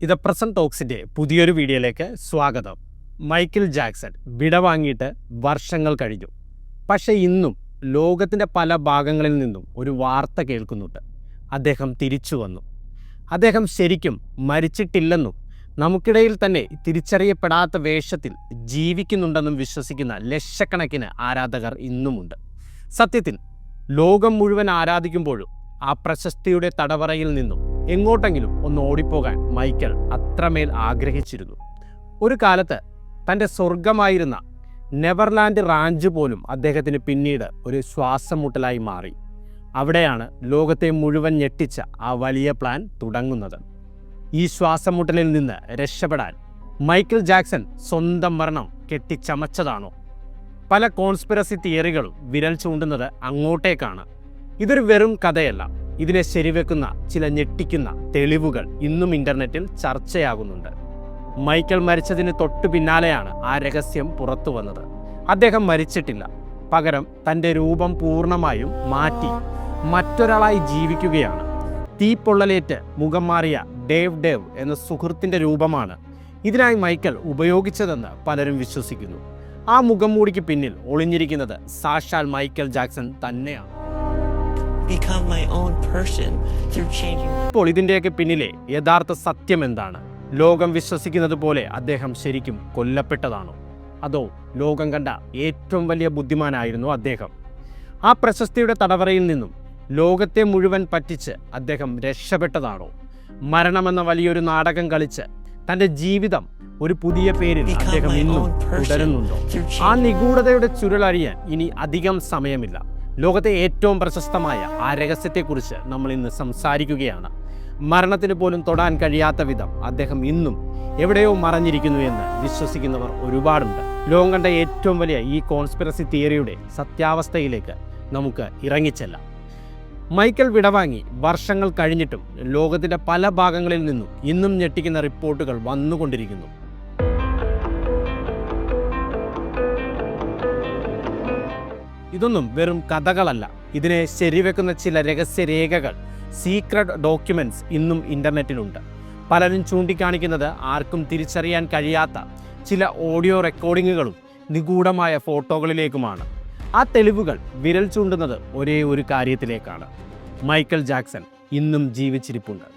ഇത് പ്രസന്റ് ടോക്സിൻ്റെ പുതിയൊരു വീഡിയോയിലേക്ക് സ്വാഗതം. മൈക്കിൾ ജാക്സൺ വിടവാങ്ങിയിട്ട് വർഷങ്ങൾ കഴിഞ്ഞു. പക്ഷേ ഇന്നും ലോകത്തിൻ്റെ പല ഭാഗങ്ങളിൽ നിന്നും ഒരു വാർത്ത കേൾക്കുന്നുണ്ട്. അദ്ദേഹം തിരിച്ചു വന്നു. അദ്ദേഹം ശരിക്കും മരിച്ചിട്ടില്ലെന്നും നമുക്കിടയിൽ തന്നെ തിരിച്ചറിയപ്പെടാത്ത വേഷത്തിൽ ജീവിക്കുന്നുണ്ടെന്നും വിശ്വസിക്കുന്ന ലക്ഷക്കണക്കിന് ആരാധകർ ഇന്നുമുണ്ട്. സത്യത്തിൽ ലോകം മുഴുവൻ ആരാധിക്കുമ്പോഴും ആ പ്രശസ്തിയുടെ തടവറയിൽ നിന്നും എങ്ങോട്ടെങ്കിലും ഒന്ന് ഓടിപ്പോകാൻ മൈക്കൽ അത്രമേൽ ആഗ്രഹിച്ചിരുന്നു. ഒരു കാലത്ത് തൻ്റെ സ്വർഗമായിരുന്ന നെവർലാൻഡ് റാഞ്ച് പോലും അദ്ദേഹത്തിന് പിന്നീട് ഒരു ശ്വാസം മുട്ടലായി മാറി. അവിടെയാണ് ലോകത്തെ മുഴുവൻ ഞെട്ടിച്ച ആ വലിയ പ്ലാൻ തുടങ്ങുന്നത്. ഈ ശ്വാസം മുട്ടലിൽ നിന്ന് രക്ഷപ്പെടാൻ മൈക്കിൾ ജാക്സൺ സ്വന്തം മരണം കെട്ടിച്ചമച്ചതാണോ? പല കോൺസ്പിറസി തിയറികളും വിരൽ ചൂണ്ടുന്നത് അങ്ങോട്ടേക്കാണ്. ഇതൊരു വെറും കഥയല്ല. ഇതിനെ ശരിവെക്കുന്ന ചില ഞെട്ടിക്കുന്ന തെളിവുകൾ ഇന്നും ഇൻ്റർനെറ്റിൽ ചർച്ചയാകുന്നുണ്ട്. മൈക്കൽ മരിച്ചതിന് തൊട്ടു പിന്നാലെയാണ് ആ രഹസ്യം പുറത്തു വന്നത്. അദ്ദേഹം മരിച്ചിട്ടില്ല. പകരം തൻ്റെ രൂപം പൂർണ്ണമായും മാറ്റി മറ്റൊരാളായി ജീവിക്കുകയാണ്. തീപ്പൊള്ളലേറ്റ് മുഖം മാറിയ ഡേവ് എന്ന സുഹൃത്തിൻ്റെ രൂപമാണ് ഇതിനായി മൈക്കൽ ഉപയോഗിച്ചതെന്ന് പലരും വിശ്വസിക്കുന്നു. ആ മുഖം മൂടിക്ക് പിന്നിൽ ഒളിഞ്ഞിരിക്കുന്നത് സാക്ഷാൽ മൈക്കൽ ജാക്സൺ തന്നെയാണ്. ഇപ്പോൾ ഇതിൻ്റെയൊക്കെ പിന്നിലെ യഥാർത്ഥ സത്യം എന്താണ്? ലോകം വിശ്വസിക്കുന്നത് പോലെ അദ്ദേഹം ശരിക്കും കൊല്ലപ്പെട്ടതാണോ? അതോ ലോകം കണ്ട ഏറ്റവും വലിയ ബുദ്ധിമാനായിരുന്നു അദ്ദേഹം? ആ പ്രശസ്തിയുടെ തടവറയിൽ നിന്നും ലോകത്തെ മുഴുവൻ പറ്റിച്ച് അദ്ദേഹം രക്ഷപ്പെട്ടതാണോ? മരണമെന്ന വലിയൊരു നാടകം കളിച്ച് തൻ്റെ ജീവിതം ഒരു പുതിയ പേരിൽ അദ്ദേഹം ഇന്നും തുടരുന്നുണ്ടോ? ആ നിഗൂഢതയുടെ ചുരുളറിയാൻ ഇനി അധികം സമയമില്ല. ലോകത്തെ ഏറ്റവും പ്രശസ്തമായ ആ രഹസ്യത്തെക്കുറിച്ച് നമ്മൾ ഇന്ന് സംസാരിക്കുകയാണ്. മരണത്തിന് പോലും തൊടാൻ കഴിയാത്ത വിധം അദ്ദേഹം ഇന്നും എവിടെയോ മറഞ്ഞിരിക്കുന്നു എന്ന് വിശ്വസിക്കുന്നവർ ഒരുപാടുണ്ട്. ലോകം കണ്ട ഏറ്റവും വലിയ ഈ കോൺസ്പിറസി തിയറിയുടെ സത്യാവസ്ഥയിലേക്ക് നമുക്ക് ഇറങ്ങിച്ചെല്ലാം. മൈക്കൽ വിടവാങ്ങി വർഷങ്ങൾ കഴിഞ്ഞിട്ടും ലോകത്തിൻ്റെ പല ഭാഗങ്ങളിൽ നിന്നും ഇന്നും ഞെട്ടിക്കുന്ന റിപ്പോർട്ടുകൾ വന്നുകൊണ്ടിരിക്കുന്നു. ഇതൊന്നും വെറും കഥകളല്ല. ഇതിനെ ശരിവെക്കുന്ന ചില രഹസ്യരേഖകൾ, സീക്രട്ട് ഡോക്യുമെൻറ്റ്സ് ഇന്നും ഇൻ്റർനെറ്റിലുണ്ട്. പലരും ചൂണ്ടിക്കാണിക്കുന്നത് ആർക്കും തിരിച്ചറിയാൻ കഴിയാത്ത ചില ഓഡിയോ റെക്കോർഡിങ്ങുകളും നിഗൂഢമായ ഫോട്ടോകളിലേക്കുമാണ്. ആ തെളിവുകൾ വിരൽ ചൂണ്ടുന്നത് ഒരേ ഒരു കാര്യത്തിലേക്കാണ്: മൈക്കൽ ജാക്സൺ ഇന്നും ജീവിച്ചിരിപ്പുണ്ട്.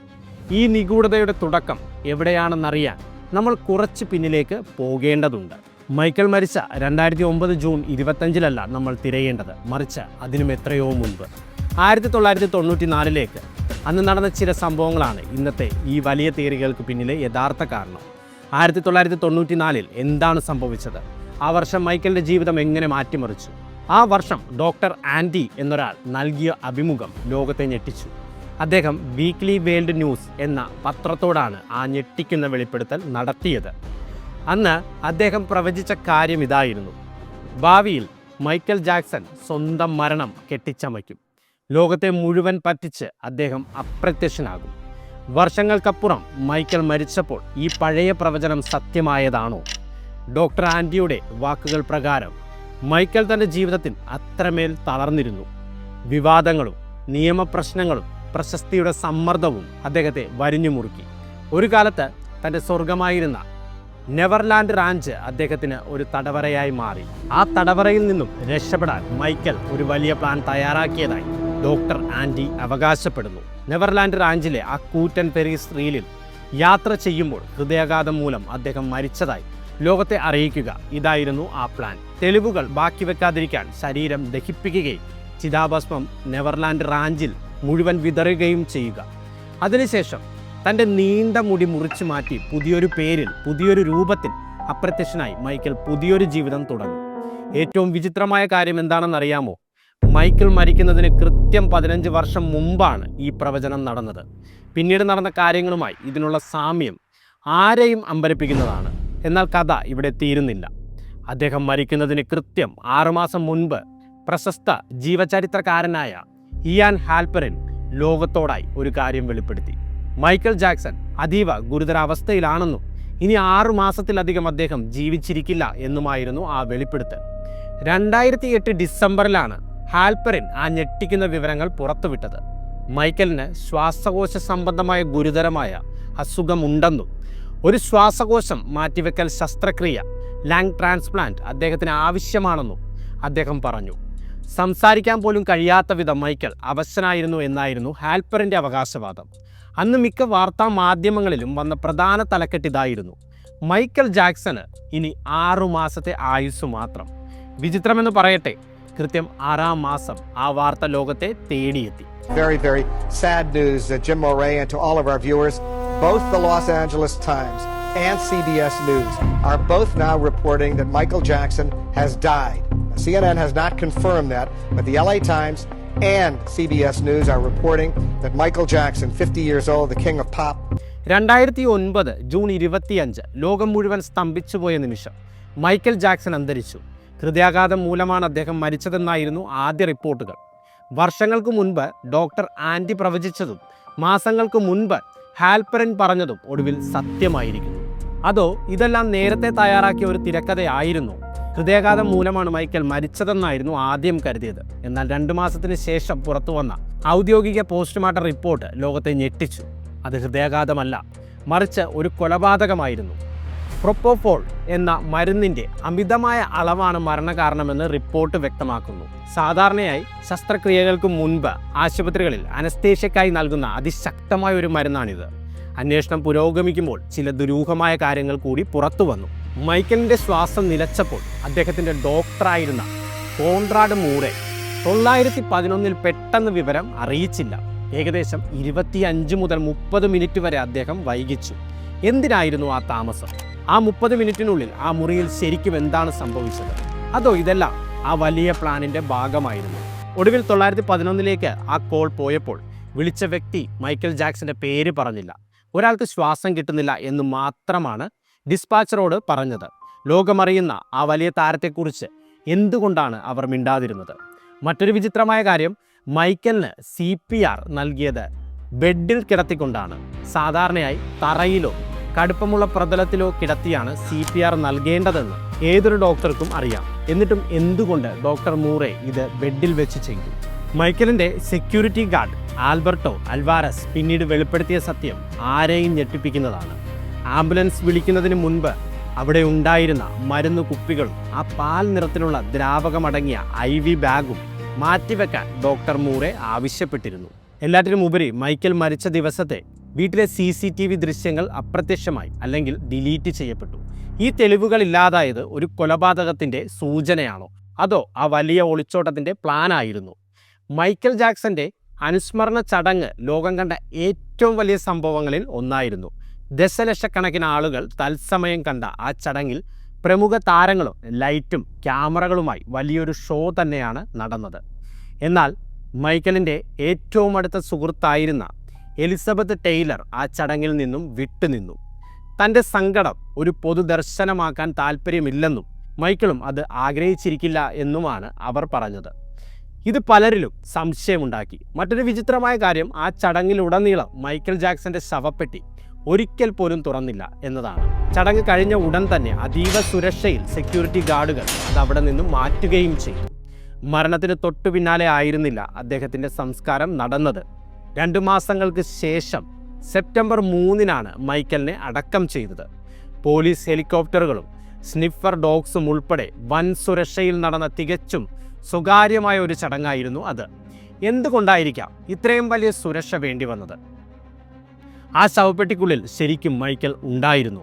ഈ നിഗൂഢതയുടെ തുടക്കം എവിടെയാണെന്നറിയാൻ നമ്മൾ കുറച്ച് പിന്നിലേക്ക് പോകേണ്ടതുണ്ട്. മൈക്കൽ മരിച്ച 2009 ജൂൺ 25 നമ്മൾ തിരയേണ്ടത്, മറിച്ച് അതിനും എത്രയോ മുൻപ് 1994 അന്ന് നടന്ന ചില സംഭവങ്ങളാണ് ഇന്നത്തെ ഈ വലിയ തിയറികൾക്ക് പിന്നിലെ യഥാർത്ഥ കാരണം. 1994 എന്താണ് സംഭവിച്ചത്? ആ വർഷം മൈക്കലിൻ്റെ ജീവിതം എങ്ങനെ മാറ്റിമറിച്ചു? ആ വർഷം ഡോക്ടർ ആൻഡി എന്നൊരാൾ നൽകിയ അഭിമുഖം ലോകത്തെ ഞെട്ടിച്ചു. അദ്ദേഹം വീക്ക്ലി വേൾഡ് ന്യൂസ് എന്ന പത്രത്തോടാണ് ആ ഞെട്ടിക്കുന്ന വെളിപ്പെടുത്തൽ നടത്തിയത്. അന്ന് അദ്ദേഹം പ്രവചിച്ച കാര്യം ഇതായിരുന്നു: ഭാവിയിൽ മൈക്കൽ ജാക്സൺ സ്വന്തം മരണം കെട്ടിച്ചമയ്ക്കും. ലോകത്തെ മുഴുവൻ പറ്റിച്ച് അദ്ദേഹം അപ്രത്യക്ഷനാകും. വർഷങ്ങൾക്കപ്പുറം മൈക്കൽ മരിച്ചപ്പോൾ ഈ പഴയ പ്രവചനം സത്യമായതാണോ? ഡോക്ടർ ആൻഡിയുടെ വാക്കുകൾ പ്രകാരം മൈക്കൽ തൻ്റെ ജീവിതത്തിൽ അത്രമേൽ തളർന്നിരുന്നു. വിവാദങ്ങളും നിയമപ്രശ്നങ്ങളും പ്രശസ്തിയുടെ സമ്മർദ്ദവും അദ്ദേഹത്തെ വരിഞ്ഞു മുറുക്കി. ഒരു കാലത്ത് തൻ്റെ സ്വർഗമായിരുന്ന നെവർലാൻഡ് റാഞ്ച് അദ്ദേഹത്തിന് ഒരു തടവറയായി മാറി. ആ തടവറയിൽ നിന്നും രക്ഷപ്പെടാൻ മൈക്കൽ ഒരു വലിയ പ്ലാൻ തയ്യാറാക്കിയതായി ഡോക്ടർ ആൻഡി അവകാശപ്പെടുന്നു. നെവർലാൻഡ് റാഞ്ചിലെ ആ കൂറ്റൻ ഫെറീസ് റീലിൽ യാത്ര ചെയ്യുമ്പോൾ ഹൃദയാഘാതം മൂലം അദ്ദേഹം മരിച്ചതായി ലോകത്തെ അറിയിക്കുക, ഇതായിരുന്നു ആ പ്ലാൻ. തെളിവുകൾ ബാക്കി വെക്കാതിരിക്കാൻ ശരീരം ദഹിപ്പിക്കുകയും ചിതാഭസ്മം നെവർലാൻഡ് റാഞ്ചിൽ മുഴുവൻ വിതറുകയും ചെയ്യുക. അതിനുശേഷം തൻ്റെ നീണ്ട മുടി മുറിച്ചു മാറ്റി പുതിയൊരു പേരിൽ, പുതിയൊരു രൂപത്തിൽ അപ്രത്യക്ഷനായി മൈക്കൽ പുതിയൊരു ജീവിതം തുടങ്ങും. ഏറ്റവും വിചിത്രമായ കാര്യം എന്താണെന്നറിയാമോ? മൈക്കൽ മരിക്കുന്നതിന് കൃത്യം 15 വർഷം മുമ്പാണ് ഈ പ്രവചനം നടന്നത്. പിന്നീട് നടന്ന കാര്യങ്ങളുമായി ഇതിനുള്ള സാമ്യം ആരെയും അമ്പരപ്പിക്കുന്നതാണ്. എന്നാൽ കഥ ഇവിടെ തീരുന്നില്ല. അദ്ദേഹം മരിക്കുന്നതിന് കൃത്യം 6 മാസം മുൻപ് പ്രശസ്ത ജീവചരിത്രകാരനായ ഇയാൻ ഹാൽപെറിൻ ലോകത്തോടായി ഒരു കാര്യം വെളിപ്പെടുത്തി: മൈക്കൽ ജാക്സൺ അതീവ ഗുരുതരാവസ്ഥയിലാണെന്നും ഇനി 6 മാസത്തിലധികം അദ്ദേഹം ജീവിച്ചിരിക്കില്ല എന്നുമായിരുന്നു ആ വെളിപ്പെടുത്തൽ. 2008 ഡിസംബറിലാണ് ഹാൽപെറിൻ ആ ഞെട്ടിക്കുന്ന വിവരങ്ങൾ പുറത്തുവിട്ടത്. മൈക്കലിന് ശ്വാസകോശ സംബന്ധമായ ഗുരുതരമായ അസുഖമുണ്ടെന്നും ഒരു ശ്വാസകോശം മാറ്റിവെക്കൽ ശസ്ത്രക്രിയ ലങ് ട്രാൻസ്പ്ലാന്റ് അദ്ദേഹത്തിന് ആവശ്യമാണെന്നും അദ്ദേഹം പറഞ്ഞു. സംസാരിക്കാൻ പോലും കഴിയാത്ത വിധം മൈക്കൽ അവശനായിരുന്നു എന്നായിരുന്നു ഹാൽപ്പറിൻ്റെ അവകാശവാദം. അന്ന് മിക്ക വാർത്താ മാധ്യമങ്ങളിലും വന്ന പ്രധാന തലക്കെട്ടിതായിരുന്നു: മൈക്കൽ ജാക്സന് ഇനി 6 മാസത്തെ ആയുസ് മാത്രം. വിചിത്രമെന്ന് പറയട്ടെ, കൃത്യം 6-ാം മാസം ആ വാർത്ത ലോകത്തെ തേടിയെത്തി. Very, very sad news, Jim Moret, and to all of our viewers. Both the Los Angeles Times and CBS News are both now reporting that Michael Jackson has died. CNN has not confirmed that, but the LA Times and CBS News are reporting that Michael Jackson, 50 years old, the king of pop. 2009 June 25 ലോകം മുഴുവൻ സ്തംഭിച്ചുപോയ നിമിഷം. Michael Jackson അന്തരിച്ചു. ഹൃദയാഘാതം മൂലമാണ് അദ്ദേഹം മരിച്ചതെന്നായിരുന്നു ആദ്യ റിപ്പോർട്ടുകൾ. വർഷങ്ങൾക്ക് മുൻപ് ഡോക്ടർ ആൻഡി പ്രവചിച്ചതും മാസങ്ങൾക്ക് മുൻപ് ഹാൽപ്പറിൻ പറഞ്ഞതും ഒടുവിൽ സത്യമായിരിക്കുന്നു. അതോ ഇതെല്ലാം നേരത്തെ തയ്യാറാക്കിയ ഒരു തിരക്കഥയായിരുന്നു? ഹൃദയാഘാതം മൂലമാണ് മൈക്കൽ മരിച്ചതെന്നായിരുന്നു ആദ്യം കരുതിയത്. എന്നാൽ 2 മാസത്തിന് ശേഷം പുറത്തു വന്ന ഔദ്യോഗിക പോസ്റ്റ്മോർട്ടം റിപ്പോർട്ട് ലോകത്തെ ഞെട്ടിച്ചു. അത് ഹൃദയാഘാതമല്ല, മറിച്ച് ഒരു കൊലപാതകമായിരുന്നു. പ്രൊപ്പോഫോൾ എന്ന മരുന്നിൻ്റെ അമിതമായ അളവാണ് മരണകാരണമെന്ന് റിപ്പോർട്ട് വ്യക്തമാക്കുന്നു. സാധാരണയായി ശസ്ത്രക്രിയകൾക്ക് മുൻപ് ആശുപത്രികളിൽ അനസ്തേഷ്യക്കായി നൽകുന്ന അതിശക്തമായ ഒരു മരുന്നാണിത്. അന്വേഷണം പുരോഗമിക്കുമ്പോൾ ചില ദുരൂഹമായ കാര്യങ്ങൾ കൂടി പുറത്തു വന്നു. മൈക്കലിൻ്റെ ശ്വാസം നിലച്ചപ്പോൾ അദ്ദേഹത്തിൻ്റെ ഡോക്ടറായിരുന്ന കോൺറാഡ് മൂറെ 911 പെട്ടെന്ന് വിവരം അറിയിച്ചില്ല. ഏകദേശം 25 മുതൽ 30 മിനിറ്റ് വരെ അദ്ദേഹം വൈകിച്ചു. എന്തിനായിരുന്നു ആ താമസം? ആ 30 മിനിറ്റിനുള്ളിൽ ആ മുറിയിൽ ശരിക്കും എന്താണ് സംഭവിച്ചത്? അതോ ഇതെല്ലാം ആ വലിയ പ്ലാനിൻ്റെ ഭാഗമായിരുന്നു? ഒടുവിൽ 911 ആ കോൾ പോയപ്പോൾ വിളിച്ച വ്യക്തി മൈക്കൽ ജാക്സന്റെ പേര് പറഞ്ഞില്ല. ഒരാൾക്ക് ശ്വാസം കിട്ടുന്നില്ല എന്ന് മാത്രമാണ് ഡിസ്പാച്ചറോട് പറഞ്ഞത്. ലോകമറിയുന്ന ആ വലിയ താരത്തെക്കുറിച്ച് എന്തുകൊണ്ടാണ് അവർ മിണ്ടാതിരുന്നത്? മറ്റൊരു വിചിത്രമായ കാര്യം, മൈക്കലിന് CPR നൽകിയത് ബെഡിൽ കിടത്തിക്കൊണ്ടാണ്. സാധാരണയായി തറയിലോ കടുപ്പമുള്ള പ്രതലത്തിലോ കിടത്തിയാണ് CPR നൽകേണ്ടതെന്ന് ഏതൊരു ഡോക്ടർക്കും അറിയാം. എന്നിട്ടും എന്തുകൊണ്ട് ഡോക്ടർ മൂറെ ഇത് ബെഡിൽ വെച്ച് ചെയ്തു? മൈക്കലിൻ്റെ സെക്യൂരിറ്റി ഗാർഡ് ആൽബർട്ടോ അൽവാരസ് പിന്നീട് വെളിപ്പെടുത്തിയ സത്യം ആരെയും ഞെട്ടിപ്പിക്കുന്നതാണ്. ആംബുലൻസ് വിളിക്കുന്നതിന് മുൻപ് അവിടെ ഉണ്ടായിരുന്ന മരുന്ന് കുപ്പികളും ആ പാൽ നിറത്തിലുള്ള ദ്രാവകമടങ്ങിയ IV ബാഗും മാറ്റിവെക്കാൻ ഡോക്ടർ മൂറെ ആവശ്യപ്പെട്ടിരുന്നു. എല്ലാറ്റിനും ഉപരി മൈക്കൽ മരിച്ച ദിവസത്തെ വീട്ടിലെ CCTV ദൃശ്യങ്ങൾ അപ്രത്യക്ഷമായി അല്ലെങ്കിൽ ഡിലീറ്റ് ചെയ്യപ്പെട്ടു. ഈ തെളിവുകൾ ഇല്ലാതായത് ഒരു കൊലപാതകത്തിൻ്റെ സൂചനയാണോ, അതോ ആ വലിയ ഒളിച്ചോട്ടത്തിൻ്റെ പ്ലാനായിരുന്നു? മൈക്കൽ ജാക്സന്റെ അനുസ്മരണ ചടങ്ങ് ലോകം കണ്ട ഏറ്റവും വലിയ സംഭവങ്ങളിൽ ഒന്നായിരുന്നു. ദശലക്ഷക്കണക്കിന് ആളുകൾ തത്സമയം കണ്ട ആ ചടങ്ങിൽ പ്രമുഖ താരങ്ങളും ലൈറ്റും ക്യാമറകളുമായി വലിയൊരു ഷോ തന്നെയാണ് നടന്നത്. എന്നാൽ മൈക്കലിൻ്റെ ഏറ്റവും അടുത്ത സുഹൃത്തായിരുന്ന എലിസബത്ത് ടെയ്ലർ ആ ചടങ്ങിൽ നിന്നും വിട്ടുനിന്നു. തൻ്റെ സങ്കടം ഒരു പൊതുദർശനമാക്കാൻ താല്പര്യമില്ലെന്നും മൈക്കിളും അത് ആഗ്രഹിച്ചിരിക്കില്ല എന്നുമാണ് അവർ പറഞ്ഞത്. ഇത് പലരിലും സംശയമുണ്ടാക്കി. മറ്റൊരു വിചിത്രമായ കാര്യം, ആ ചടങ്ങിലുടനീളം മൈക്കൽ ജാക്സന്റെ ശവപ്പെട്ടി ഒരിക്കൽ പോലും തുറന്നില്ല എന്നതാണ്. ചടങ്ങ് കഴിഞ്ഞ ഉടൻ തന്നെ അതീവ സുരക്ഷയിൽ സെക്യൂരിറ്റി ഗാർഡുകൾ അത് അവിടെ നിന്നും മാറ്റുകയും ചെയ്തു. മരണത്തിന് തൊട്ടു പിന്നാലെ ആയിരുന്നില്ല അദ്ദേഹത്തിൻ്റെ സംസ്കാരം നടന്നത്. 2 മാസങ്ങൾക്ക് ശേഷം സെപ്റ്റംബർ 3 മൈക്കലിനെ അടക്കം ചെയ്തത്. പോലീസ് ഹെലികോപ്റ്ററുകളും സ്നിഫർ ഡോഗ്സും ഉൾപ്പെടെ വൻ സുരക്ഷയിൽ നടന്ന തികച്ചും സ്വകാര്യമായ ഒരു ചടങ്ങായിരുന്നു അത്. എന്തുകൊണ്ടായിരിക്കാം ഇത്രയും വലിയ സുരക്ഷ വേണ്ടി വന്നത്? ആ ശവപ്പെട്ടിക്കുള്ളിൽ ശരിക്കും മൈക്കൽ ഉണ്ടായിരുന്നു.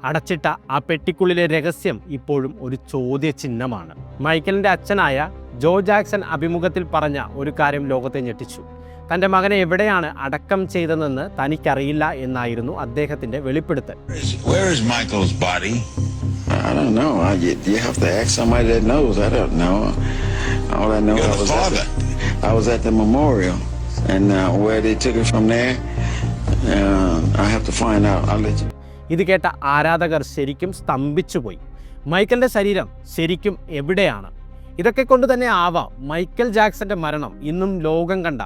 അടച്ചിട്ട ആ പെട്ടിക്കുള്ളിലെ രഹസ്യം ഇപ്പോഴും ഒരു ചോദ്യചിഹ്നമാണ്. മൈക്കലിൻ്റെ അച്ഛനായ ജോ ജാക്സൺ അഭിമുഖത്തിൽ പറഞ്ഞ ഒരു കാര്യം ലോകത്തെ ഞെട്ടിച്ചു. തൻ്റെ മകനെ എവിടെയാണ് അടക്കം ചെയ്തതെന്ന് തനിക്കറിയില്ല എന്നായിരുന്നു അദ്ദേഹത്തിൻ്റെ വെളിപ്പെടുത്തൽ. Where is Michael's body? I don't know. You have to ask somebody that knows. I don't know. All I know, I was at the memorial, and where they took it from there, I have to find out. I'll let you. ഇത് കേട്ട ആരാധകർ ശരിക്കും സ്തംഭിച്ചുപോയി. മൈക്കലിൻ്റെ ശരീരം ശരിക്കും എവിടെയാണ്? ഇതൊക്കെ കൊണ്ട് തന്നെ ആവാം മൈക്കൽ ജാക്സന്റെ മരണം ഇന്നും ലോകം കണ്ട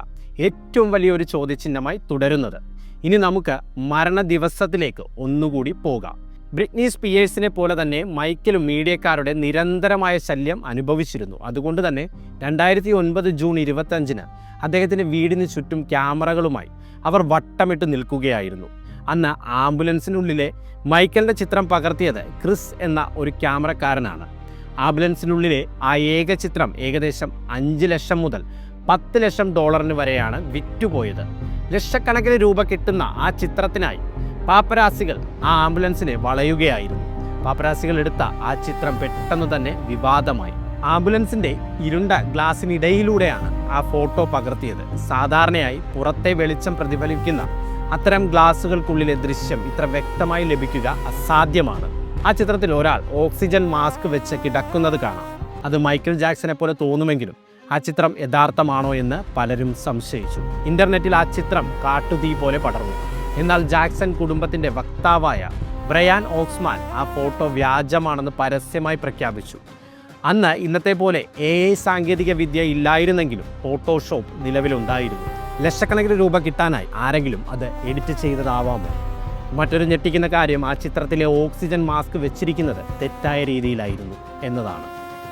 ഏറ്റവും വലിയൊരു ചോദ്യചിഹ്നമായി തുടരുന്നത്. ഇനി നമുക്ക് മരണ ദിവസത്തിലേക്ക് ഒന്നുകൂടി പോകാം. ബ്രിറ്റ്നി സ്പിയേഴ്സിനെ പോലെ തന്നെ മൈക്കലും മീഡിയക്കാരുടെ നിരന്തരമായ ശല്യം അനുഭവിച്ചിരുന്നു. അതുകൊണ്ട് തന്നെ 2009 ജൂൺ 25 അദ്ദേഹത്തിൻ്റെ വീടിന് ചുറ്റും ക്യാമറകളുമായി അവർ വട്ടമിട്ട് നിൽക്കുകയായിരുന്നു. അന്ന് ആംബുലൻസിനുള്ളിലെ മൈക്കലിൻ്റെ ചിത്രം പകർത്തിയത് ക്രിസ് എന്ന ഒരു ക്യാമറക്കാരനാണ്. ആംബുലൻസിനുള്ളിലെ ആ ഏക ചിത്രം ഏകദേശം 5 ലക്ഷം മുതൽ $10 ലക്ഷം വരെയാണ് വിറ്റുപോയത്. ലക്ഷക്കണക്കിന് രൂപ കിട്ടുന്ന ആ ചിത്രത്തിനായി പാപ്പരാസികൾ ആ ആംബുലൻസിനെ വളയുകയായിരുന്നു. പാപ്പരാസികൾ എടുത്ത ആ ചിത്രം പെട്ടെന്ന് തന്നെ വിവാദമായി. ആംബുലൻസിൻ്റെ ഇരുണ്ട ഗ്ലാസിനിടയിലൂടെയാണ് ആ ഫോട്ടോ പകർത്തിയത്. സാധാരണയായി പുറത്തെ വെളിച്ചം പ്രതിഫലിക്കുന്ന അത്തരം ഗ്ലാസുകൾക്കുള്ളിലെ ദൃശ്യം ഇത്ര വ്യക്തമായി ലഭിക്കുക അസാധ്യമാണ്. ആ ചിത്രത്തിൽ ഒരാൾ ഓക്സിജൻ മാസ്ക് വെച്ച് കിടക്കുന്നത് കാണാം. അത് മൈക്കൽ ജാക്സനെ പോലെ തോന്നുമെങ്കിലും ആ ചിത്രം യഥാർത്ഥമാണോ എന്ന് പലരും സംശയിച്ചു. ഇന്റർനെറ്റിൽ ആ ചിത്രം കാട്ടുതീ പോലെ പടർന്നു. എന്നാൽ ജാക്സൺ കുടുംബത്തിൻ്റെ വക്താവായ ബ്രയാൻ ഓക്സ്മാൻ ആ ഫോട്ടോ വ്യാജമാണെന്ന് പരസ്യമായി പ്രഖ്യാപിച്ചു. അന്ന് ഇന്നത്തെ പോലെ AI സാങ്കേതിക വിദ്യ ഇല്ലായിരുന്നെങ്കിലും ഫോട്ടോഷോപ്പ് നിലവിലുണ്ടായിരുന്നു. ലക്ഷക്കണക്കിന് രൂപ കിട്ടാനായി ആരെങ്കിലും അത് എഡിറ്റ് ചെയ്തതാവാമോ? മറ്റൊരു ഞെട്ടിക്കുന്ന കാര്യം ആ ചിത്രത്തിലെ ഓക്സിജൻ മാസ്ക് വെച്ചിരിക്കുന്നത് തെറ്റായ രീതിയിലായിരുന്നു എന്നതാണ്.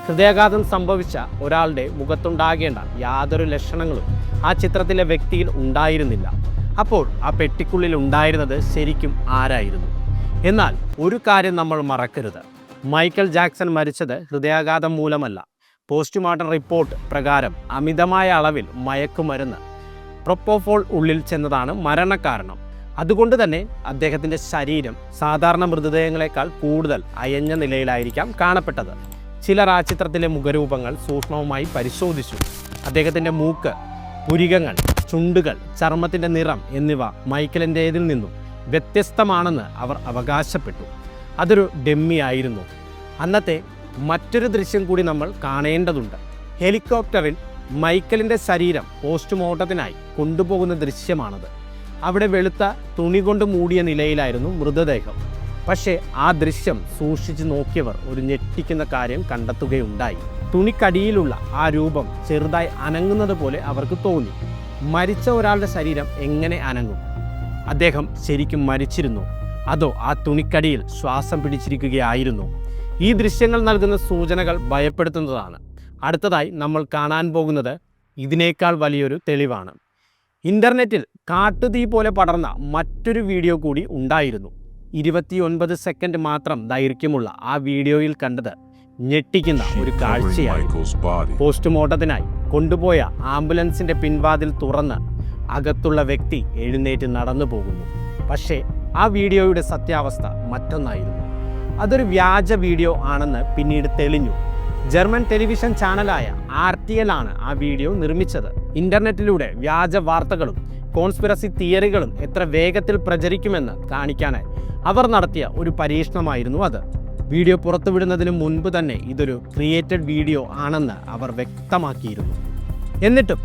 ഹൃദയാഘാതം സംഭവിച്ച ഒരാളുടെ മുഖത്തുണ്ടാകേണ്ട യാതൊരു ലക്ഷണങ്ങളും ആ ചിത്രത്തിലെ വ്യക്തിയിൽ ഉണ്ടായിരുന്നില്ല. അപ്പോൾ ആ പെട്ടിക്കുള്ളിൽ ഉണ്ടായിരുന്നത് ശരിക്കും ആരായിരുന്നു? എന്നാൽ ഒരു കാര്യം നമ്മൾ മറക്കരുത്, മൈക്കൽ ജാക്സൺ മരിച്ചത് ഹൃദയാഘാതം മൂലമല്ല. പോസ്റ്റ്മോർട്ടം റിപ്പോർട്ട് പ്രകാരം അമിതമായ അളവിൽ മയക്കുമരുന്ന് പ്രൊപ്പോഫോൾ ഉള്ളിൽ ചെന്നതാണ് മരണകാരണം. അതുകൊണ്ട് തന്നെ അദ്ദേഹത്തിൻ്റെ ശരീരം സാധാരണ മൃതദേഹങ്ങളെക്കാൾ കൂടുതൽ അയഞ്ഞ നിലയിലായിരിക്കാം കാണപ്പെട്ടത്. ചിലർ ആ ചിത്രത്തിലെ മുഖരൂപങ്ങൾ സൂക്ഷ്മമായി പരിശോധിച്ചു. അദ്ദേഹത്തിൻ്റെ മൂക്ക്, പുരികങ്ങൾ, ചുണ്ടുകൾ, ചർമ്മത്തിൻ്റെ നിറം എന്നിവ മൈക്കലിൻ്റേതിൽ നിന്നും വ്യത്യസ്തമാണെന്ന് അവർ അവകാശപ്പെട്ടു. അതൊരു ഡെമ്മി ആയിരുന്നു. അന്നത്തെ മറ്റൊരു ദൃശ്യം കൂടി നമ്മൾ കാണേണ്ടതുണ്ട്. ഹെലികോപ്റ്ററിൽ മൈക്കലിൻ്റെ ശരീരം പോസ്റ്റ്മോർട്ടത്തിനായി കൊണ്ടുപോകുന്ന ദൃശ്യമാണത്. അവിടെ വെളുത്ത തുണി കൊണ്ട് മൂടിയ നിലയിലായിരുന്നു മൃതദേഹം. പക്ഷേ ആ ദൃശ്യം സൂക്ഷിച്ചു നോക്കിയവർ ഒരു ഞെട്ടിക്കുന്ന കാര്യം കണ്ടെത്തുകയുണ്ടായി. തുണിക്കടിയിലുള്ള ആ രൂപം ചെറുതായി അനങ്ങുന്നത് പോലെ അവർക്ക് തോന്നി. മരിച്ച ഒരാളുടെ ശരീരം എങ്ങനെ അനങ്ങും? അദ്ദേഹം ശരിക്കും മരിച്ചിരുന്നു, അതോ ആ തുണിക്കടിയിൽ ശ്വാസം പിടിച്ചിരിക്കുകയായിരുന്നു? ഈ ദൃശ്യങ്ങൾ നൽകുന്ന സൂചനകൾ ഭയപ്പെടുത്തുന്നതാണ്. അടുത്തതായി നമ്മൾ കാണാൻ പോകുന്നത് ഇതിനേക്കാൾ വലിയൊരു തെളിവാണ്. ഇൻ്റർനെറ്റിൽ കാട്ടുതീ പോലെ പടർന്ന മറ്റൊരു വീഡിയോ കൂടി ഉണ്ടായിരുന്നു. 29 സെക്കൻഡ് മാത്രം ദൈർഘ്യമുള്ള ആ വീഡിയോയിൽ കണ്ടത് ഞെട്ടിക്കുന്ന ഒരു കാഴ്ചയായി. പോസ്റ്റ്മോർട്ടത്തിനായി കൊണ്ടുപോയ ആംബുലൻസിൻ്റെ പിൻവാതിൽ തുറന്ന് അകത്തുള്ള വ്യക്തി എഴുന്നേറ്റ് നടന്നു പോകുന്നു. പക്ഷേ ആ വീഡിയോയുടെ സത്യാവസ്ഥ മറ്റൊന്നായിരുന്നു. അതൊരു വ്യാജ വീഡിയോ ആണെന്ന് പിന്നീട് തെളിഞ്ഞു. ജർമ്മൻ ടെലിവിഷൻ ചാനലായ RTL ആണ് ആ വീഡിയോ നിർമ്മിച്ചത്. ഇന്റർനെറ്റിലൂടെ വ്യാജ വാർത്തകളും കോൺസ്പിറസി തിയറികളും എത്ര വേഗത്തിൽ പ്രചരിക്കുമെന്ന് കാണിക്കാനായി അവർ നടത്തിയ ഒരു പരീക്ഷണമായിരുന്നു അത്. വീഡിയോ പുറത്തുവിടുന്നതിന് മുൻപ് തന്നെ ഇതൊരു ക്രിയേറ്റഡ് വീഡിയോ ആണെന്ന് അവർ വ്യക്തമാക്കിയിരുന്നു. എന്നിട്ടും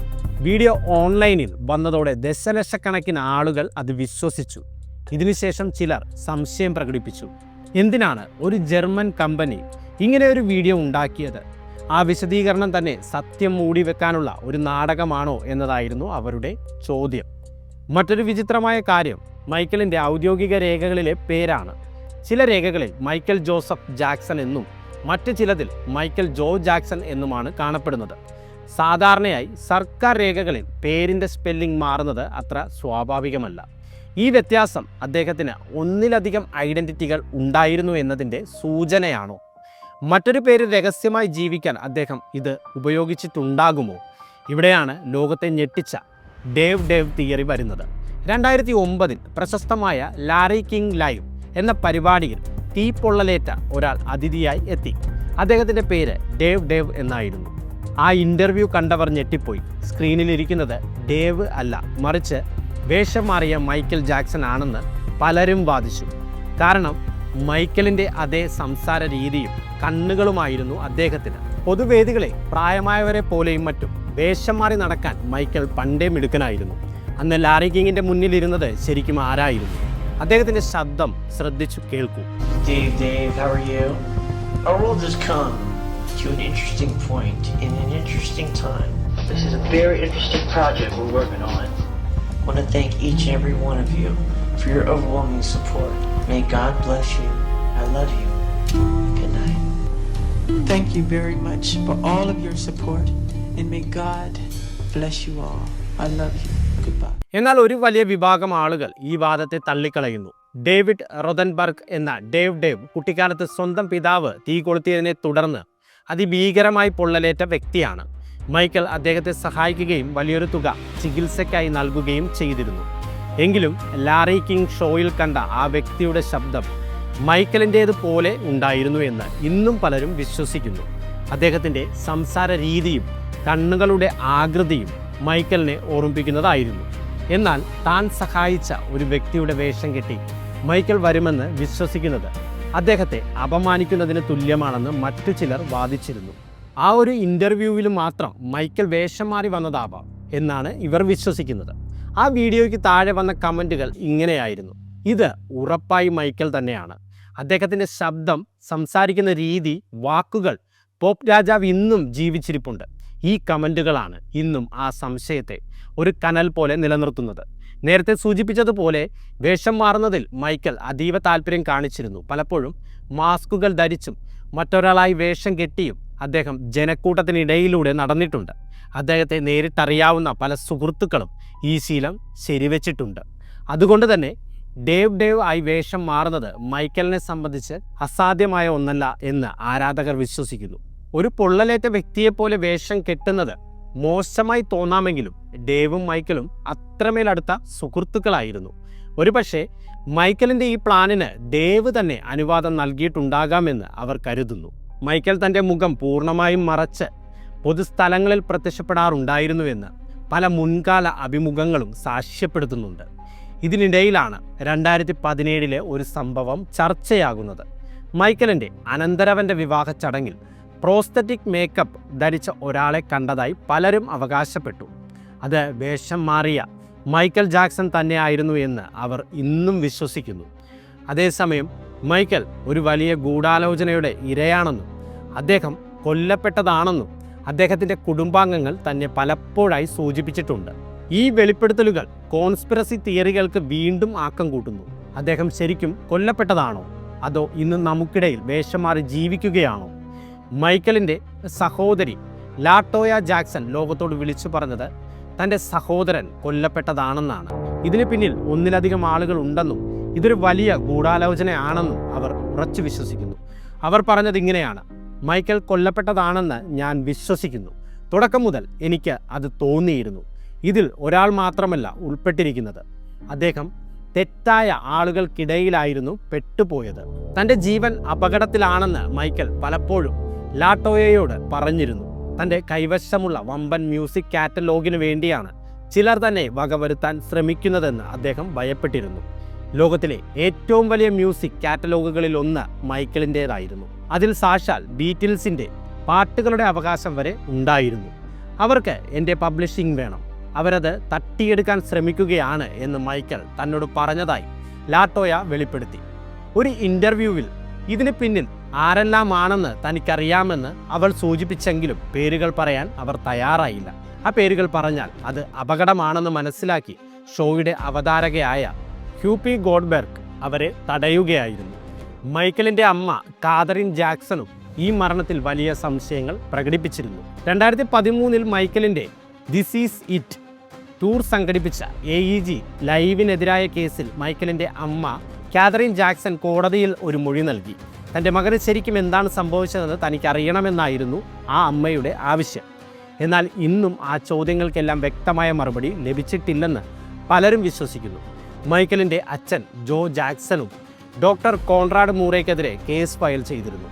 വീഡിയോ ഓൺലൈനിൽ വന്നതോടെ ദശലക്ഷക്കണക്കിന് ആളുകൾ അത് വിശ്വസിച്ചു. ഇതിനുശേഷം ചിലർ സംശയം പ്രകടിപ്പിച്ചു. എന്തിനാണ് ഒരു ജർമ്മൻ കമ്പനി ഇങ്ങനെ ഒരു വീഡിയോ ഉണ്ടാക്കിയത്? ആ വിശദീകരണം തന്നെ സത്യം മൂടിവെക്കാനുള്ള ഒരു നാടകമാണോ എന്നതായിരുന്നു അവരുടെ ചോദ്യം. മറ്റൊരു വിചിത്രമായ കാര്യം മൈക്കലിൻ്റെ ഔദ്യോഗിക രേഖകളിലെ പേരാണ്. ചില രേഖകളിൽ മൈക്കൽ ജോസഫ് ജാക്സൺ എന്നും മറ്റ് ചിലതിൽ മൈക്കൽ ജോ ജാക്സൺ എന്നുമാണ് കാണപ്പെടുന്നത്. സാധാരണയായി സർക്കാർ രേഖകളിൽ പേരിൻ്റെ സ്പെല്ലിംഗ് മാറുന്നത് അത്ര സ്വാഭാവികമല്ല. ഈ വ്യത്യാസം അദ്ദേഹത്തിന് ഒന്നിലധികം ഐഡൻറ്റിറ്റികൾ ഉണ്ടായിരുന്നു എന്നതിൻ്റെ സൂചനയാണോ? മറ്റൊരു പേര് രഹസ്യമായി ജീവിക്കാൻ അദ്ദേഹം ഇത് ഉപയോഗിച്ചിട്ടുണ്ടാകുമോ? ഇവിടെയാണ് ലോകത്തെ ഞെട്ടിച്ച ഡേവ് തിയറി വരുന്നത്. 2009 പ്രശസ്തമായ ലാരി കിങ് ലൈവ് എന്ന പരിപാടിയിൽ തീപ്പൊള്ളലേറ്റ ഒരാൾ അതിഥിയായി എത്തി. അദ്ദേഹത്തിൻ്റെ പേര് ഡേവ് എന്നായിരുന്നു. ആ ഇൻ്റർവ്യൂ കണ്ടവർ ഞെട്ടിപ്പോയി. സ്ക്രീനിലിരിക്കുന്നത് ഡേവ് അല്ല, മറിച്ച് വേഷം മാറിയ മൈക്കൽ ജാക്സൺ ആണെന്ന് പലരും വാദിച്ചു. കാരണം മൈക്കലിൻ്റെ അതേ സംസാര രീതിയും കണ്ണുകളുമായിരുന്നു അദ്ദേഹത്തിന്. പൊതുവേദികളെ പ്രായമായവരെ പോലെയും മറ്റും വേഷം മാറി നടക്കാൻ മൈക്കൽ പണ്ടേ മിടുക്കനായിരുന്നു. അന്ന് ലാരി കിങ്ങിൻ്റെ മുന്നിലിരുന്നത് ശരിക്കും ആരായിരുന്നു? അദ്ദേഹത്തിൻ്റെ ശബ്ദം ശ്രദ്ധിച്ചു കേൾക്കൂ. Dave, how are you? Our world has come to an interesting point in an interesting time. This is a very interesting project we're working on. I want to thank each and every one of you for your overwhelming support. May God bless you. I love you. Good night. Thank you very much for all of your support, and may God bless you all. I love you. Goodbye. എന്നാൽ ഒരു വലിയ വിഭാഗം ആളുകൾ ഈ വാദത്തെ തള്ളിക്കളയുന്നു. David റൊദൻബർഗ് എന്ന Dave കുട്ടിക്കാലത്ത് സ്വന്തം പിതാവ് തീ കൊളുത്തിയതിനെ തുടർന്ന് അതിഭീകരമായി പൊള്ളലേറ്റ വ്യക്തിയാണ്. മൈക്കൽ അദ്ദേഹത്തെ സഹായിക്കുകയും വലിയൊരു തുക ചികിത്സയ്ക്കായി നൽകുകയും ചെയ്തിരുന്നു. എങ്കിലും ലാറി കിങ് ഷോയിൽ കണ്ട ആ വ്യക്തിയുടെ ശബ്ദം മൈക്കലിൻ്റേതുപോലെ ഉണ്ടായിരുന്നു എന്ന് ഇന്നും പലരും വിശ്വസിക്കുന്നു. അദ്ദേഹത്തിൻ്റെ സംസാര രീതിയും കണ്ണുകളുടെ ആകൃതിയും മൈക്കലിനെ ഓർമ്മിപ്പിക്കുന്നതായിരുന്നു. എന്നാൽ താൻ സഹായിച്ച ഒരു വ്യക്തിയുടെ വേഷം കെട്ടി മൈക്കൽ വരുമെന്ന് വിശ്വസിക്കുന്നത് അദ്ദേഹത്തെ അപമാനിക്കുന്നതിന് തുല്യമാണെന്ന് മറ്റു ചിലർ വാദിച്ചിരുന്നു. ആ ഒരു ഇൻ്റർവ്യൂവിൽ മാത്രം മൈക്കൽ വേഷം മാറി വന്നതാവാം എന്നാണ് ഇവർ വിശ്വസിക്കുന്നത്. ആ വീഡിയോയ്ക്ക് താഴെ വന്ന കമൻറ്റുകൾ ഇങ്ങനെയായിരുന്നു: ഇത് ഉറപ്പായി മൈക്കൽ തന്നെയാണ്. അദ്ദേഹത്തിൻ്റെ ശബ്ദം, സംസാരിക്കുന്ന രീതി, വാക്കുകൾ, പോപ്പ് രാജാവ് ഇന്നും ജീവിച്ചിരിപ്പുണ്ട്. ഈ കമൻറ്റുകളാണ് ഇന്നും ആ സംശയത്തെ ഒരു കനൽ പോലെ നിലനിർത്തുന്നത്. നേരത്തെ സൂചിപ്പിച്ചതുപോലെ വേഷം മാറുന്നതിൽ മൈക്കൽ അതീവ താല്പര്യം കാണിച്ചിരുന്നു. പലപ്പോഴും മാസ്കുകൾ ധരിച്ചും മറ്റൊരാളായി വേഷം കെട്ടിയും അദ്ദേഹം ജനക്കൂട്ടത്തിനിടയിലൂടെ നടന്നിട്ടുണ്ട്. അദ്ദേഹത്തെ നേരിട്ടറിയാവുന്ന പല സുഹൃത്തുക്കളും ഈ ശീലം ശരിവെച്ചിട്ടുണ്ട്. അതുകൊണ്ട് തന്നെ ഡേവ് ആയി വേഷം മാറുന്നത് മൈക്കലിനെ സംബന്ധിച്ച് അസാധ്യമായ ഒന്നല്ല എന്ന് ആരാധകർ വിശ്വസിക്കുന്നു. ഒരു പൊള്ളലേറ്റ വ്യക്തിയെപ്പോലെ വേഷം കെട്ടുന്നത് മോശമായി തോന്നാമെങ്കിലും ഡേവും മൈക്കലും അത്രമേൽ അടുത്ത സുഹൃത്തുക്കളായിരുന്നു. ഒരുപക്ഷെ മൈക്കലിൻ്റെ ഈ പ്ലാനിന് ഡേവ് തന്നെ അനുവാദം നൽകിയിട്ടുണ്ടാകാമെന്ന് അവർ കരുതുന്നു. മൈക്കൽ തൻ്റെ മുഖം പൂർണ്ണമായും മറച്ച് പൊതുസ്ഥലങ്ങളിൽ പ്രത്യക്ഷപ്പെടാറുണ്ടായിരുന്നുവെന്ന് പല മുൻകാല അഭിമുഖങ്ങളും സാക്ഷ്യപ്പെടുത്തുന്നുണ്ട്. ഇതിനിടയിലാണ് 2017 ഒരു സംഭവം ചർച്ചയാകുന്നത്. മൈക്കലിൻ്റെ അനന്തരവൻ്റെ വിവാഹ ചടങ്ങിൽ പ്രോസ്തറ്റിക് മേക്കപ്പ് ധരിച്ച ഒരാളെ കണ്ടതായി പലരും അവകാശപ്പെട്ടു. അത് വേഷം മാറിയ മൈക്കൽ ജാക്സൺ തന്നെയായിരുന്നു എന്ന് അവർ ഇന്നും വിശ്വസിക്കുന്നു. അതേസമയം മൈക്കൽ ഒരു വലിയ ഗൂഢാലോചനയുടെ ഇരയാണെന്നും അദ്ദേഹം കൊല്ലപ്പെട്ടതാണെന്നും അദ്ദേഹത്തിൻ്റെ കുടുംബാംഗങ്ങൾ തന്നെ പലപ്പോഴായി സൂചിപ്പിച്ചിട്ടുണ്ട്. ഈ വെളിപ്പെടുത്തലുകൾ കോൺസ്പിറസി തിയറികൾക്ക് വീണ്ടും ആക്കം കൂട്ടുന്നു. അദ്ദേഹം ശരിക്കും കൊല്ലപ്പെട്ടതാണോ, അതോ ഇന്ന് നമുക്കിടയിൽ വേഷം മാറി ജീവിക്കുകയാണോ? മൈക്കലിൻ്റെ സഹോദരി ലാട്ടോയ ജാക്സൺ ലോകത്തോട് വിളിച്ചു പറഞ്ഞത് തൻ്റെ സഹോദരൻ കൊല്ലപ്പെട്ടതാണെന്നാണ്. ഇതിന് പിന്നിൽ ഒന്നിലധികം ആളുകൾ ഉണ്ടെന്നും ഇതൊരു വലിയ ഗൂഢാലോചനയാണെന്നും അവർ ഉറച്ചു വിശ്വസിക്കുന്നു. അവർ പറഞ്ഞത് ഇങ്ങനെയാണ്: മൈക്കൽ കൊല്ലപ്പെട്ടതാണെന്ന് ഞാൻ വിശ്വസിക്കുന്നു. തുടക്കം മുതൽ എനിക്ക് അത് തോന്നിയിരുന്നു. ഇതിൽ ഒരാൾ മാത്രമല്ല ഉൾപ്പെട്ടിരിക്കുന്നത്. അദ്ദേഹം തെറ്റായ ആളുകൾക്കിടയിലായിരുന്നു പെട്ടുപോയത്. തൻ്റെ ജീവൻ അപകടത്തിലാണെന്ന് മൈക്കൽ പലപ്പോഴും ലാട്ടോയയോട് പറഞ്ഞിരുന്നു. തൻ്റെ കൈവശമുള്ള വമ്പൻ മ്യൂസിക് കാറ്റലോഗിന് വേണ്ടിയാണ് ചിലർ തന്നെ വകവരുത്താൻ ശ്രമിക്കുന്നതെന്ന് അദ്ദേഹം ഭയപ്പെട്ടിരുന്നു. ലോകത്തിലെ ഏറ്റവും വലിയ മ്യൂസിക് കാറ്റലോഗുകളിൽ ഒന്ന് മൈക്കലിൻ്റേതായിരുന്നു. അതിൽ സാക്ഷാൽ ബീറ്റിൽസിൻ്റെ പാട്ടുകളുടെ അവകാശം വരെ ഉണ്ടായിരുന്നു. അവർക്ക് എൻ്റെ പബ്ലിഷിംഗ് വേണം, അവരത് തട്ടിയെടുക്കാൻ ശ്രമിക്കുകയാണ് എന്ന് മൈക്കൽ തന്നോട് പറഞ്ഞതായി ലാട്ടോയ വെളിപ്പെടുത്തി. ഒരു ഇൻ്റർവ്യൂവിൽ ഇതിന് പിന്നിൽ ആരെല്ലാമാണെന്ന് തനിക്കറിയാമെന്ന് അവൾ സൂചിപ്പിച്ചെങ്കിലും പേരുകൾ പറയാൻ അവർ തയ്യാറായില്ല. ആ പേരുകൾ പറഞ്ഞാൽ അത് അപകടമാണെന്ന് മനസ്സിലാക്കി ഷോയുടെ അവതാരകയായ ഹ്യൂപ്പി ഗോഡ്ബെർഗ് അവരെ തടയുകയായിരുന്നു. മൈക്കലിൻ്റെ അമ്മ കാതറിൻ ജാക്സണും ഈ മരണത്തിൽ വലിയ സംശയങ്ങൾ പ്രകടിപ്പിച്ചിരുന്നു. 2013 മൈക്കലിൻ്റെ ദിസ് ഈസ് ഇറ്റ് ടൂർ സംഘടിപ്പിച്ച AEG ലൈവിനെതിരായ കേസിൽ മൈക്കലിൻ്റെ അമ്മ കാതറിൻ ജാക്സൺ കോടതിയിൽ ഒരു മൊഴി നൽകി. തൻ്റെ മകന് ശരിക്കും എന്താണ് സംഭവിച്ചതെന്ന് തനിക്കറിയണമെന്നായിരുന്നു ആ അമ്മയുടെ ആവശ്യം. എന്നാൽ ഇന്നും ആ ചോദ്യങ്ങൾക്കെല്ലാം വ്യക്തമായ മറുപടി ലഭിച്ചിട്ടില്ലെന്ന് പലരും വിശ്വസിക്കുന്നു. മൈക്കലിൻ്റെ അച്ഛൻ ജോ ജാക്സണും ഡോക്ടർ കോൺറാഡ് മൂറയ്ക്കെതിരെ കേസ് ഫയൽ ചെയ്തിരുന്നു.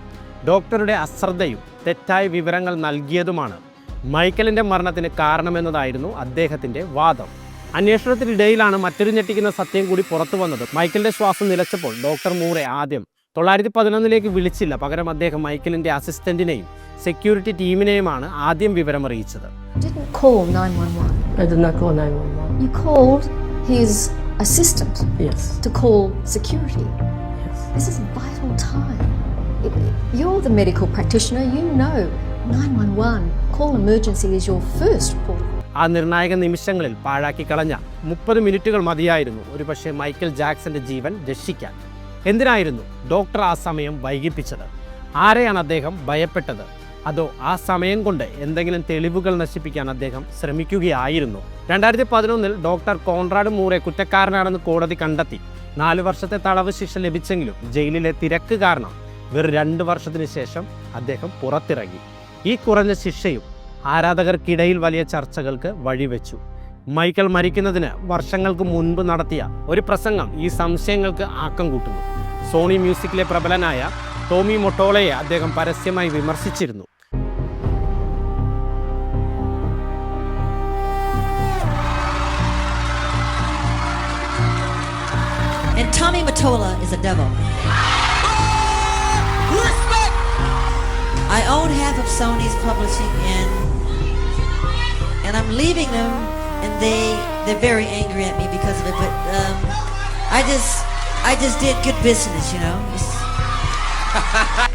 ഡോക്ടറുടെ അശ്രദ്ധയും തെറ്റായ വിവരങ്ങൾ നൽകിയതുമാണ് മൈക്കലിൻ്റെ മരണത്തിന് കാരണമെന്നതായിരുന്നു അദ്ദേഹത്തിൻ്റെ വാദം. അന്വേഷണത്തിനിടയിലാണ് മറ്റൊരു ഞെട്ടിക്കുന്ന സത്യം കൂടി പുറത്തു വന്നത്. മൈക്കലിൻ്റെ ശ്വാസം നിലച്ചപ്പോൾ ഡോക്ടർ മൂറെ ആദ്യം 911 വിളിച്ചില്ല. പകരം അദ്ദേഹം മൈക്കലിൻ്റെ അസിസ്റ്റന്റിനെയും സെക്യൂരിറ്റി ടീമിനെയുമാണ് ആദ്യം വിവരമറിയിച്ചത്. Didn't call 911. I did not call 911. You called his assistant Yes. to call security. Yes. This is a vital time. You're the medical practitioner. You know 911. Call emergency is your first port of call. ആ നിർണായക നിമിഷങ്ങളിൽ പാഴാക്കി കളഞ്ഞ 30 മിനിറ്റുകൾ മതിയായിരുന്നു ഒരുപക്ഷെ Michael ജാക്സന്റെ ജീവൻ രക്ഷിക്കാൻ. എന്തിനായിരുന്നു ഡോക്ടർ ആ സമയം വൈകിപ്പിച്ചത്? ആരെയാണ് അദ്ദേഹം ഭയപ്പെട്ടത്? അതോ ആ സമയം കൊണ്ട് എന്തെങ്കിലും തെളിവുകൾ നശിപ്പിക്കാൻ അദ്ദേഹം ശ്രമിക്കുകയായിരുന്നു? 2011 ഡോക്ടർ കോൺറാഡ് മൂറെ കുറ്റക്കാരനാണെന്ന് കോടതി കണ്ടെത്തി. 4 വർഷത്തെ തടവ് ശിക്ഷ ലഭിച്ചെങ്കിലും ജയിലിലെ തിരക്ക് കാരണം വെറും 2 വർഷത്തിന് ശേഷം അദ്ദേഹം പുറത്തിറങ്ങി. ഈ കുറഞ്ഞ ശിക്ഷയും ആരാധകർക്കിടയിൽ വലിയ ചർച്ചകൾക്ക് വഴിവെച്ചു. മൈക്കൽ മരിക്കുന്നതിന് വർഷങ്ങൾക്ക് മുൻപ് നടത്തിയ ഒരു പ്രസംഗം ഈ സംശയങ്ങൾക്ക് ആക്കം കൂട്ടുന്നു. സോണി മ്യൂസിക്കിലെ പ്രബലനായ ടോമി മൊട്ടോളയെ അദ്ദേഹം പരസ്യമായി വിമർശിച്ചിരുന്നു. And Tommy Mottola is a devil. I own half of Sony's publishing and I'm leaving them and they're very angry at me because of it, but I just did good business, you know.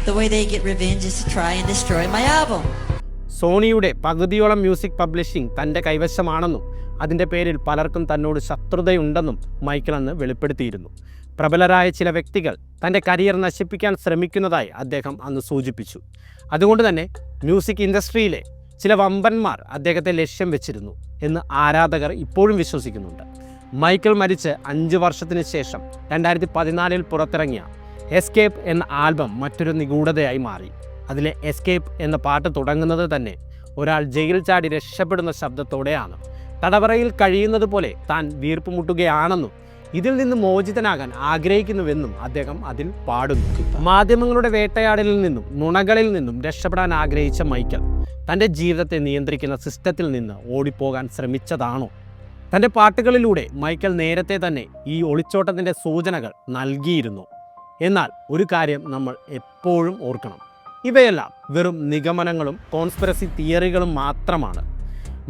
The way they get revenge is to try and destroy my album. സോണിയുടെ പകുതിയോളം music publishing തൻ്റെ കൈവശമാണെന്നും അതിൻ്റെ പേരിൽ പലർക്കും തന്നോട് ശത്രുതയുണ്ടെന്നും Michael അന്ന് വെളിപ്പെടുത്തിയിരുന്നു. പ്രബലരായ ചില വ്യക്തികൾ തൻ്റെ കരിയർ നശിപ്പിക്കാൻ ശ്രമിക്കുന്നതായി അദ്ദേഹം അന്ന് സൂചിപ്പിച്ചു. അതുകൊണ്ട് തന്നെ മ്യൂസിക് ഇൻഡസ്ട്രിയിലെ ചില വമ്പന്മാർ അദ്ദേഹത്തെ ലക്ഷ്യം വെച്ചിരുന്നു എന്ന് ആരാധകർ ഇപ്പോഴും വിശ്വസിക്കുന്നുണ്ട്. മൈക്കൽ മരിച്ച് 5 വർഷത്തിന് ശേഷം 2014 പുറത്തിറങ്ങിയ എസ്കേപ്പ് എന്ന ആൽബം മറ്റൊരു നിഗൂഢതയായി മാറി. അതിലെ എസ്കേപ്പ് എന്ന പാട്ട് തുടങ്ങുന്നത് തന്നെ ഒരാൾ ജയിൽ ചാടി രക്ഷപ്പെടുന്ന ശബ്ദത്തോടെയാണ്. തടവറയിൽ കഴിയുന്നത് പോലെ താൻ വീർപ്പുമുട്ടുകയാണെന്നും ഇതിൽ നിന്ന് മോചിതനാകാൻ ആഗ്രഹിക്കുന്നുവെന്നും അദ്ദേഹം അതിൽ പാടുന്നു. മാധ്യമങ്ങളുടെ വേട്ടയാടലിൽ നിന്നും നുണകളിൽ നിന്നും രക്ഷപ്പെടാൻ ആഗ്രഹിച്ച മൈക്കൽ തൻ്റെ ജീവിതത്തെ നിയന്ത്രിക്കുന്ന സിസ്റ്റത്തിൽ നിന്ന് ഓടിപ്പോകാൻ ശ്രമിച്ചതാണോ? തൻ്റെ പാട്ടുകളിലൂടെ മൈക്കൽ നേരത്തെ തന്നെ ഈ ഒളിച്ചോട്ടത്തിൻ്റെ സൂചനകൾ നൽകിയിരുന്നു. എന്നാൽ ഒരു കാര്യം നമ്മൾ എപ്പോഴും ഓർക്കണം, ഇവയെല്ലാം വെറും നിഗമനങ്ങളും കോൺസ്പിറസി തിയറികളും മാത്രമാണ്.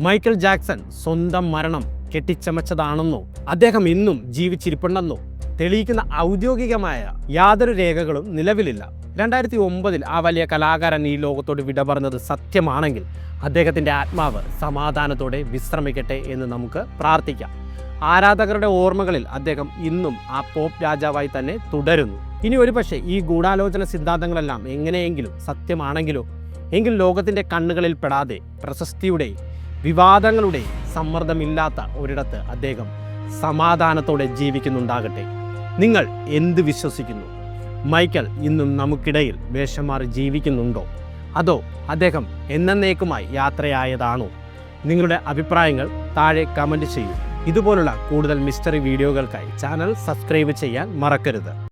മൈക്കൽ ജാക്സൺ സ്വന്തം മരണം കെട്ടിച്ചമച്ചതാണെന്നോ അദ്ദേഹം ഇന്നും ജീവിച്ചിരിപ്പുണ്ടെന്നോ തെളിയിക്കുന്ന ഔദ്യോഗികമായ യാതൊരു രേഖകളും നിലവിലില്ല. 2009 ആ വലിയ കലാകാരൻ ഈ ലോകത്തോട് വിട പറഞ്ഞത് സത്യമാണെങ്കിൽ അദ്ദേഹത്തിൻ്റെ ആത്മാവ് സമാധാനത്തോടെ വിശ്രമിക്കട്ടെ എന്ന് നമുക്ക് പ്രാർത്ഥിക്കാം. ആരാധകരുടെ ഓർമ്മകളിൽ അദ്ദേഹം ഇന്നും ആ പോപ്പ് രാജാവായി തന്നെ തുടരുന്നു. ഇനി ഒരുപക്ഷെ ഈ ഗൂഢാലോചന സിദ്ധാന്തങ്ങളെല്ലാം എങ്ങനെയെങ്കിലും സത്യമാണെങ്കിലോ എങ്കിൽ ലോകത്തിൻ്റെ കണ്ണുകളിൽ പെടാതെ പ്രശസ്തിയുടെയും വിവാദങ്ങളുടെയും സമ്മർദ്ദമില്ലാത്ത ഒരിടത്ത് അദ്ദേഹം സമാധാനത്തോടെ ജീവിക്കുന്നുണ്ടാകട്ടെ. നിങ്ങൾ എന്ത് വിശ്വസിക്കുന്നു? മൈക്കൽ ഇന്നും നമുക്കിടയിൽ വേഷം മാറി ജീവിക്കുന്നുണ്ടോ? അതോ അദ്ദേഹം എന്നേക്കുമായി യാത്രയായതാണോ? നിങ്ങളുടെ അഭിപ്രായങ്ങൾ താഴെ കമൻറ്റ് ചെയ്യൂ. ഇതുപോലുള്ള കൂടുതൽ മിസ്റ്ററി വീഡിയോകൾക്കായി ചാനൽ സബ്സ്ക്രൈബ് ചെയ്യാൻ മറക്കരുത്.